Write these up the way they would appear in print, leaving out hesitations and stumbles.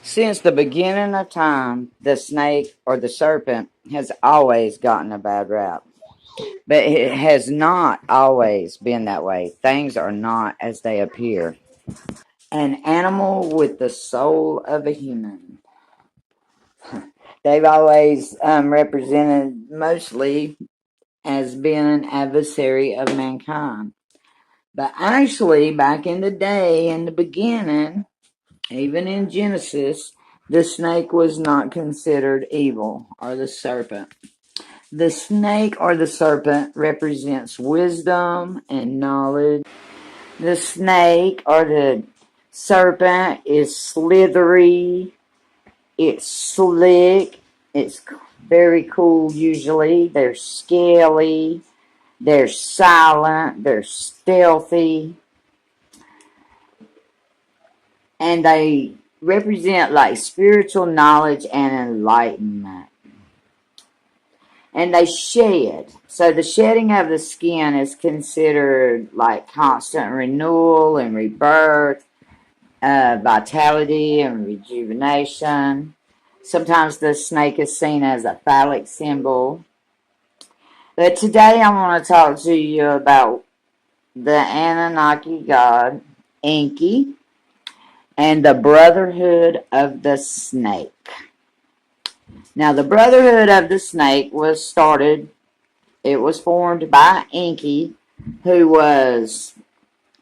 Since the beginning of time, the snake or the serpent has always gotten a bad rap. But it has not always been that way. Things are not as they appear. An animal with the soul of a human. They've always represented mostly as being an adversary of mankind. But actually, back in the day, in the beginning, even in Genesis, the snake was not considered evil, or the serpent. The snake or the serpent represents wisdom and knowledge. The snake or the serpent is slithery, it's slick, it's very cool usually. They're scaly, they're silent, they're stealthy, and they represent like spiritual knowledge and enlightenment. And they shed. So the shedding of the skin is considered like constant renewal and rebirth, vitality and rejuvenation. Sometimes the snake is seen as a phallic symbol. But today I want to talk to you about the Anunnaki god, Enki, and the Brotherhood of the Snake. Now, the Brotherhood of the Snake it was formed by Enki, who was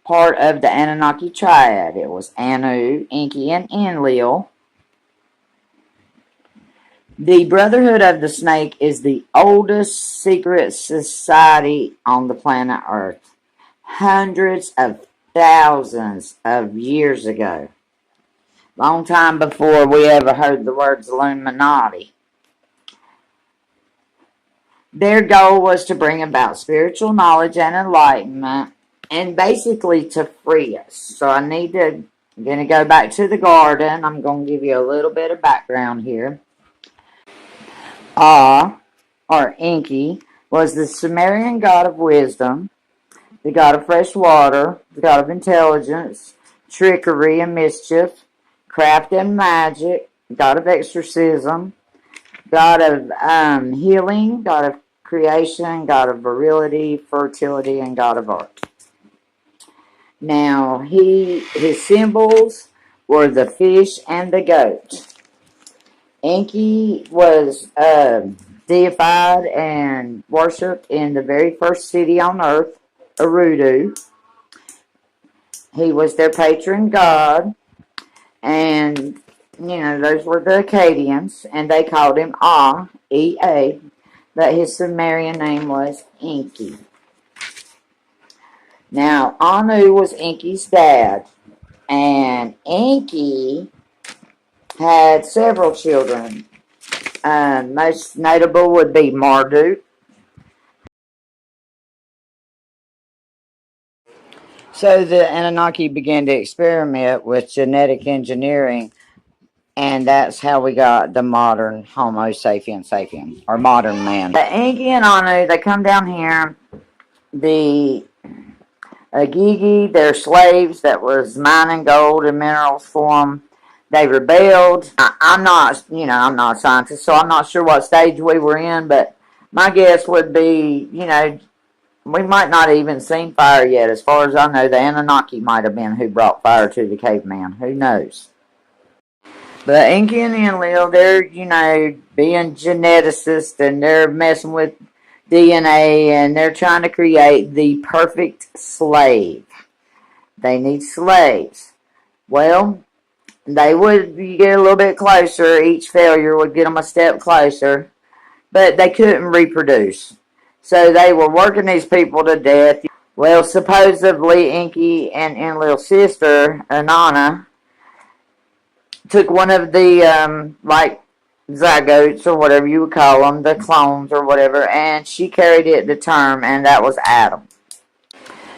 part of the Anunnaki triad. It was Anu, Enki, and Enlil. The Brotherhood of the Snake is the oldest secret society on the planet Earth, hundreds of thousands of years ago. Long time before we ever heard the words Illuminati. Their goal was to bring about spiritual knowledge and enlightenment, and basically to free us. So I'm going to go back to the garden. I'm going to give you a little bit of background here. Or Enki, was the Sumerian god of wisdom, the god of fresh water, the god of intelligence, trickery and mischief, craft and magic, god of exorcism, god of healing, god of creation, god of virility, fertility, and god of art. Now, his symbols were the fish and the goat. Enki was deified and worshipped in the very first city on earth, Eridu. He was their patron god, and those were the Akkadians, and they called him E-A, but his Sumerian name was Enki. Now, Anu was Enki's dad, and Enki had several children. Most notable would be Marduk. So the Anunnaki began to experiment with genetic engineering, and that's how we got the modern Homo sapien, or modern man. The Enki and Anu, they come down here. The Agigi, they're slaves that was mining gold and minerals for them. They rebelled. I'm not a scientist, so I'm not sure what stage we were in, but my guess would be, we might not even seen fire yet. As far as I know, the Anunnaki might have been who brought fire to the caveman. Who knows? But Enki and Enlil, they're, being geneticists, and they're messing with DNA, and they're trying to create the perfect slave. They need slaves. Well, you get a little bit closer. Each failure would get them a step closer, but they couldn't reproduce. So they were working these people to death. Well, supposedly Enki and Enlil's sister, Inanna, took one of the, zygotes, or whatever you would call them, the clones or whatever, and she carried it to term, and that was Adam.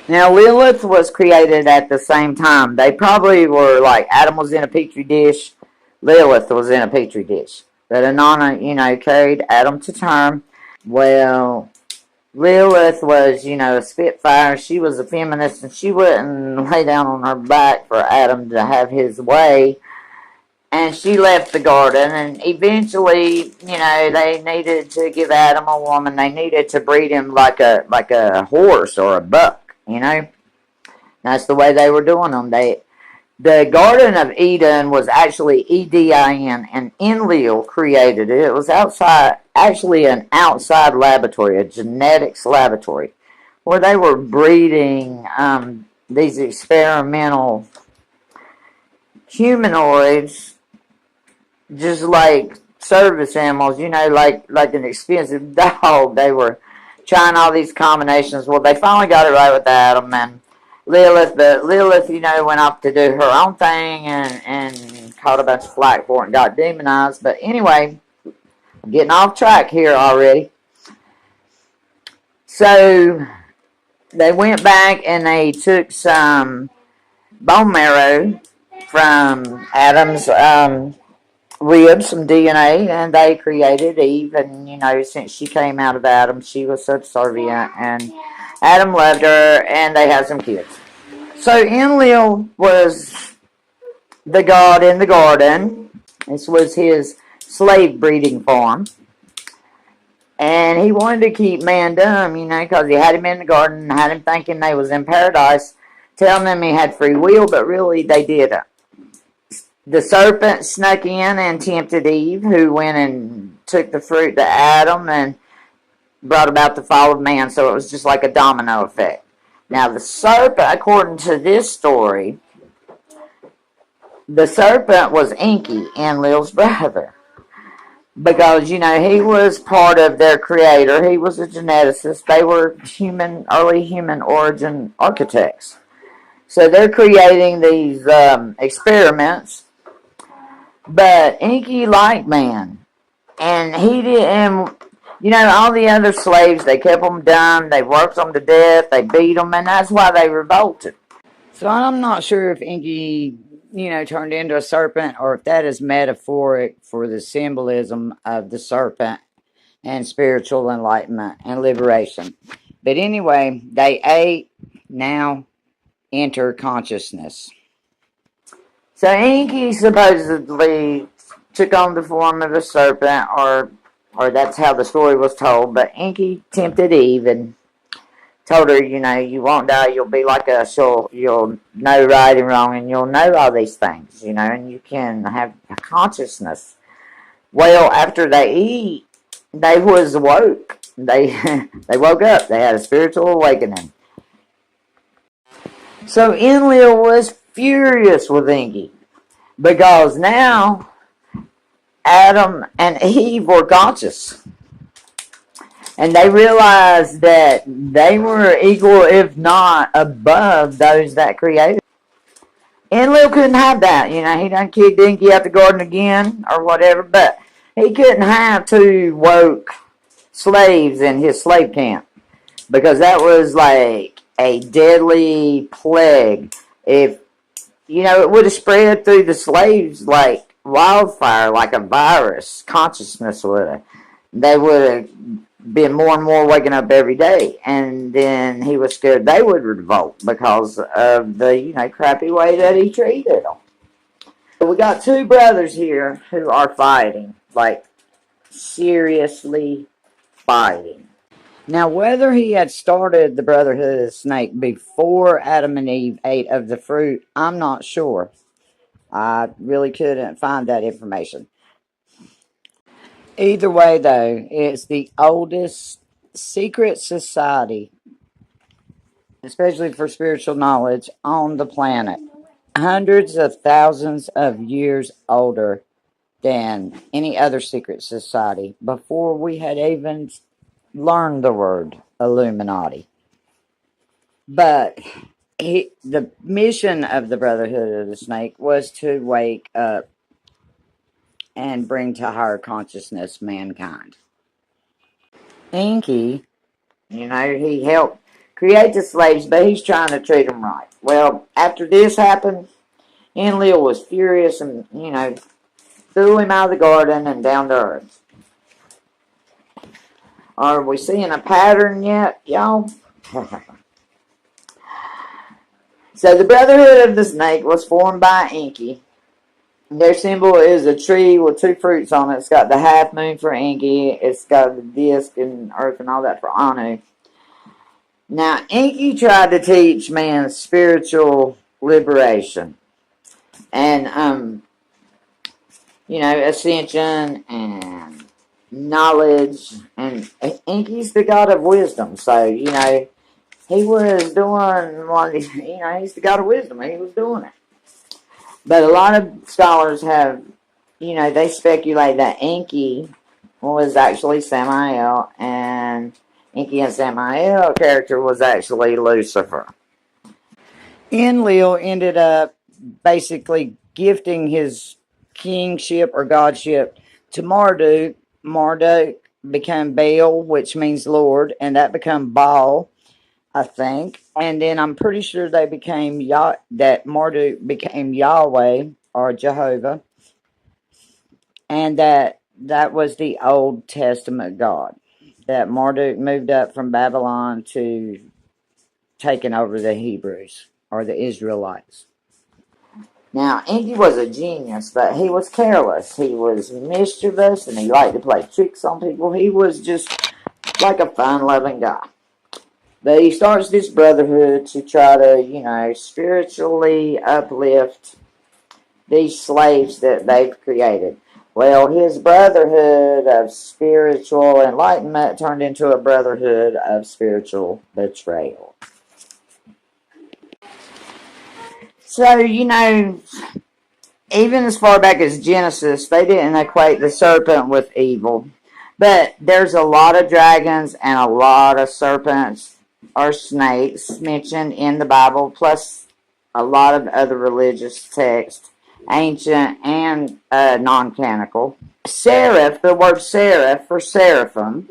Now, Lilith was created at the same time. They probably were like Adam was in a petri dish, Lilith was in a petri dish. But Inanna, carried Adam to term. Well, Lilith was, a spitfire. She was a feminist, and she wouldn't lay down on her back for Adam to have his way. and she left the garden. And eventually, they needed to give Adam a woman. They needed to breed him like a horse or a buck. That's the way they were doing them. The Garden of Eden was actually Edin, and Enlil created it. It was actually an outside laboratory, a genetics laboratory, where they were breeding these experimental humanoids, just like service animals, like an expensive dog. They were trying all these combinations. Well, they finally got it right with Adam and Lilith, but Lilith, went off to do her own thing and caught a bunch of flack for it and got demonized. But anyway, I'm getting off track here already. So they went back and they took some bone marrow from Adam's ribs, some DNA, and they created Eve. And since she came out of Adam, she was subservient, and Adam loved her, and they had some kids. So Enlil was the god in the garden. This was his slave breeding farm. And he wanted to keep man dumb, because he had him in the garden, had him thinking they was in paradise, telling them he had free will, but really they didn't. The serpent snuck in and tempted Eve, who went and took the fruit to Adam and brought about the fall of man. So it was just like a domino effect. Now the serpent, according to this story, the serpent was Enki, Enlil's brother. Because, he was part of their creator. He was a geneticist. They were early human origin architects. So they're creating these experiments. But Enki liked man. And he didn't, all the other slaves, they kept them dumb. They worked them to death. They beat them. And that's why they revolted. So I'm not sure if Enki, turned into a serpent, or if that is metaphoric for the symbolism of the serpent and spiritual enlightenment and liberation. But anyway, they ate, now enter consciousness. So Enki supposedly took on the form of a serpent, or that's how the story was told. But Enki tempted Eve and told her, you won't die, you'll be like us, you'll know right and wrong, and you'll know all these things, and you can have a consciousness. Well, after they eat, they was woke. They they woke up. They had a spiritual awakening. So Enlil was furious with Enki, because now Adam and Eve were conscious. And they realized that they were equal, if not above, those that created. Enlil couldn't have that. He done kicked Enki out the garden again or whatever, but he couldn't have two woke slaves in his slave camp, because that was like a deadly plague. If, it would have spread through the slaves like wildfire, like a virus. Consciousness would have. They would have been more and more waking up every day, and then he was scared they would revolt because of the crappy way that he treated them. So we got two brothers here who are fighting, like seriously fighting. Now, whether he had started the Brotherhood of the Snake before Adam and Eve ate of the fruit, I'm not sure. I really couldn't find that information. Either way, though, it's the oldest secret society, especially for spiritual knowledge, on the planet. Hundreds of thousands of years older than any other secret society before we had even learned the word Illuminati. But the mission of the Brotherhood of the Snake was to wake up and bring to higher consciousness mankind. Enki, he helped create the slaves, but he's trying to treat them right. Well, after this happened, Enlil was furious and, threw him out of the garden and down to earth. Are we seeing a pattern yet, y'all? So the Brotherhood of the Snake was formed by Enki, Their symbol is a tree with two fruits on it. It's got the half moon for Enki. It's got the disc and earth and all that for Anu. Now, Enki tried to teach man spiritual liberation and, ascension and knowledge. And Enki's the god of wisdom. So, he was doing what, he's the god of wisdom. He was doing it. But a lot of scholars have, they speculate that Enki was actually Samael, and Enki and Samael character was actually Lucifer. Enlil ended up basically gifting his kingship or godship to Marduk. Marduk became Baal, which means Lord, and that became Baal, I think. And then I'm pretty sure they became that Marduk became Yahweh or Jehovah, and that was the Old Testament God. That Marduk moved up from Babylon to taking over the Hebrews or the Israelites. Now, Enki was a genius, but he was careless. He was mischievous, and he liked to play tricks on people. He was just like a fun-loving guy. But he starts this brotherhood to try to, spiritually uplift these slaves that they've created. Well, his brotherhood of spiritual enlightenment turned into a brotherhood of spiritual betrayal. So, even as far back as Genesis, they didn't equate the serpent with evil. But there's a lot of dragons and a lot of serpents or snakes mentioned in the Bible, plus a lot of other religious texts, ancient and non-canonical. Seraph, the word seraph for seraphim,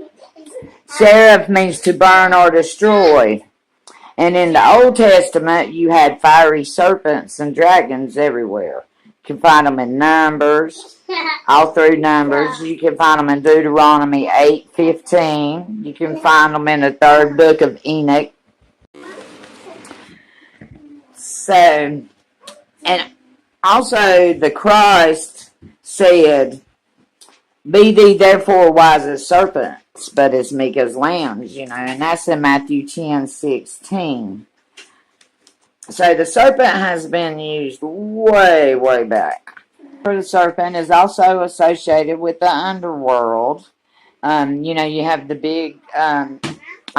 seraph means to burn or destroy. And in the Old Testament, you had fiery serpents and dragons everywhere. You can find them in Numbers, all through Numbers. You can find them in Deuteronomy 8:15. You can find them in the third book of Enoch. So, and also the Christ said, "Be thee therefore wise as serpents, but as meek as lambs," and that's in Matthew 10:16. So the serpent has been used way, way back. The serpent is also associated with the underworld. You have the big, I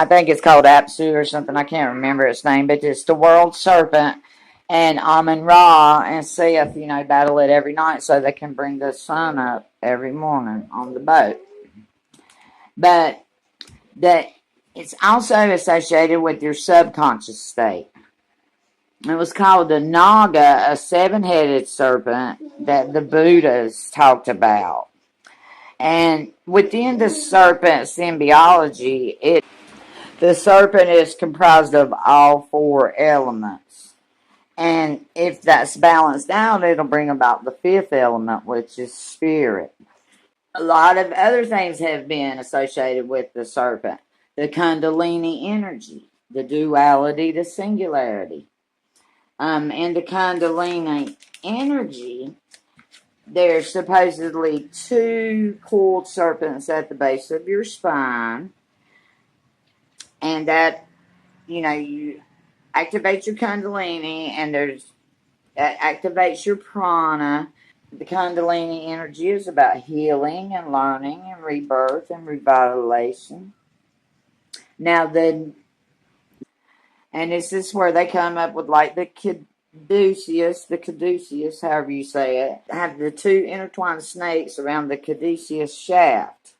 think it's called Apsu or something. I can't remember its name, but it's the world serpent. And Amun Ra and Seth, battle it every night so they can bring the sun up every morning on the boat. But that it's also associated with your subconscious state. It was called the Naga, a seven-headed serpent that the Buddhas talked about. And within the serpent symbiology, the serpent is comprised of all four elements. And if that's balanced out, it'll bring about the fifth element, which is spirit. A lot of other things have been associated with the serpent. The Kundalini energy, the duality, the singularity. And the Kundalini energy, there's supposedly two coiled serpents at the base of your spine, and that, you activate your Kundalini, and that activates your prana. The Kundalini energy is about healing and learning and rebirth and revitalization. Now, and this is where they come up with like the caduceus, however you say it, have the two intertwined snakes around the caduceus shaft,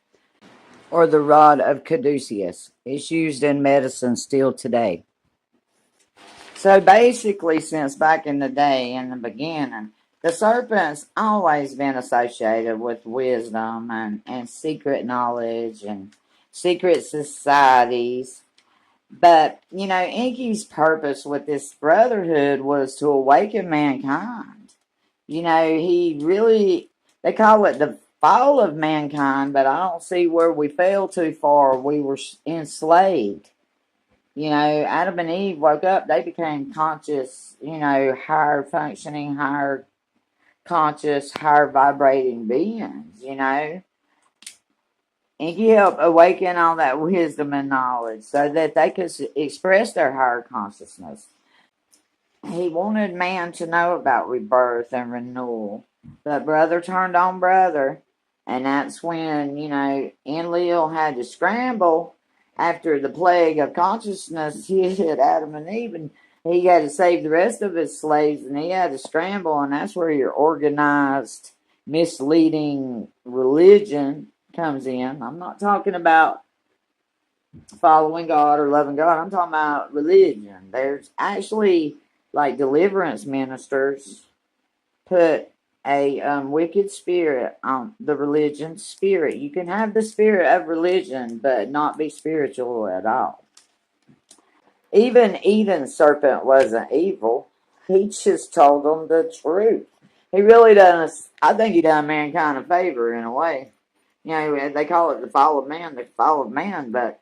or the rod of caduceus. It's used in medicine still today. So basically, since back in the day, in the beginning, the serpent's always been associated with wisdom and secret knowledge and secret societies. But, Inky's purpose with this brotherhood was to awaken mankind. He really, they call it the fall of mankind, but I don't see where we fell too far. We were enslaved. Adam and Eve woke up, they became conscious, higher functioning, higher conscious, higher vibrating beings, you know. Inky helped awaken all that wisdom and knowledge so that they could express their higher consciousness. He wanted man to know about rebirth and renewal. But brother turned on brother, and that's when, you know, Enlil had to scramble after the plague of consciousness hit Adam and Eve, and he had to save the rest of his slaves, and he had to scramble, and that's where your organized, misleading religion comes in. I'm not talking about following God or loving God. I'm talking about religion. There's actually like deliverance ministers put a wicked spirit on the religion spirit. You can have the spirit of religion, but not be spiritual at all. Even Eden's serpent wasn't evil. He just told them the truth. He really does. I think he done mankind a favor in a way. You know, they call it the fall of man, but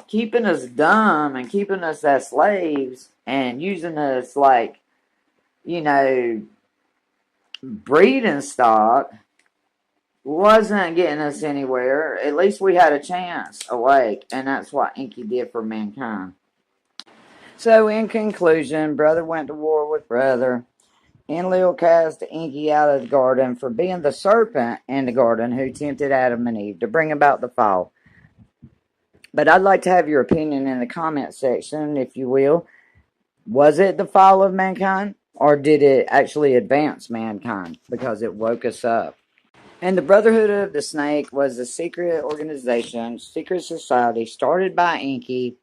keeping us dumb and keeping us as slaves and using us like, you know, breeding stock wasn't getting us anywhere. At least we had a chance awake, and that's what Inky did for mankind. So, in conclusion, brother went to war with brother. Enlil cast Inky out of the garden for being the serpent in the garden who tempted Adam and Eve to bring about the fall. But I'd like to have your opinion in the comment section, if you will. Was it the fall of mankind, or did it actually advance mankind because it woke us up? And the Brotherhood of the Snake was a secret organization, secret society started by Inky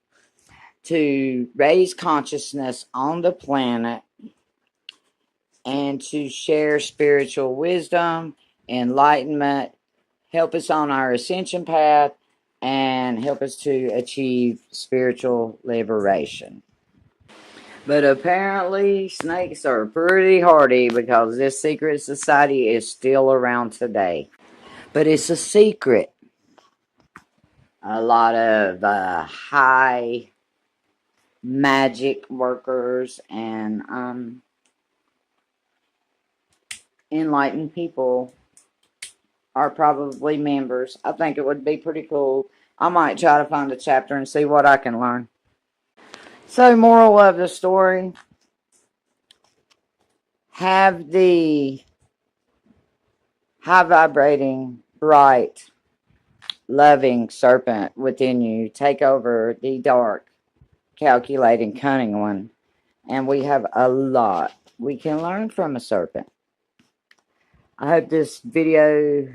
to raise consciousness on the planet and to share spiritual wisdom, enlightenment, help us on our ascension path, and help us to achieve spiritual liberation. But apparently, snakes are pretty hardy because this secret society is still around today. But it's a secret. A lot of high magic workers and enlightened people are probably members. I think it would be pretty cool. I might try to find a chapter and see what I can learn. So, moral of the story, have the high vibrating, bright, loving serpent within you take over the dark, calculating, cunning one. And we have a lot we can learn from a serpent. I hope this video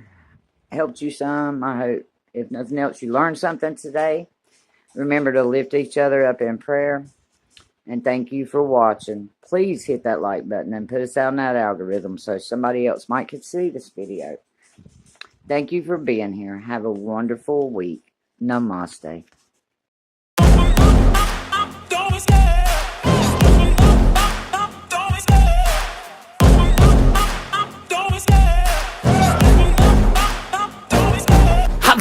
helped you some. I hope, if nothing else, you learned something today. Remember to lift each other up in prayer. And thank you for watching. Please hit that like button and put us out in that algorithm so somebody else might could see this video. Thank you for being here. Have a wonderful week. Namaste.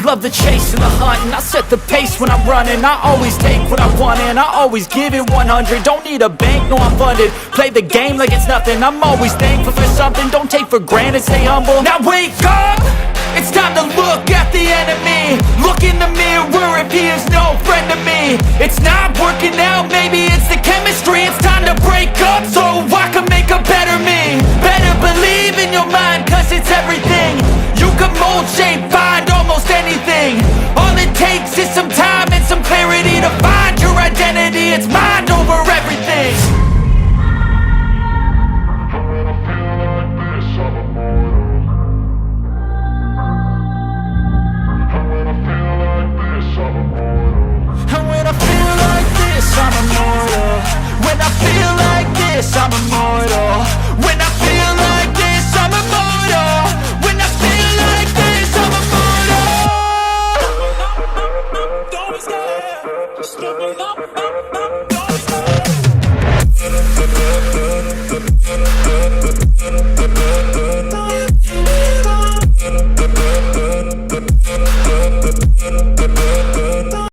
Love the chase and the hunt, and I set the pace when I'm running. I always take what I want and I always give it 100. Don't need a bank, no I'm funded. Play the game like it's nothing. I'm always thankful for something. Don't take for granted, stay humble. Now wake up! It's time to look at the enemy. Look in the mirror if he is no friend to me. It's not working out, maybe it's the chemistry. It's time to break up so I can make a better me. Better believe in your mind.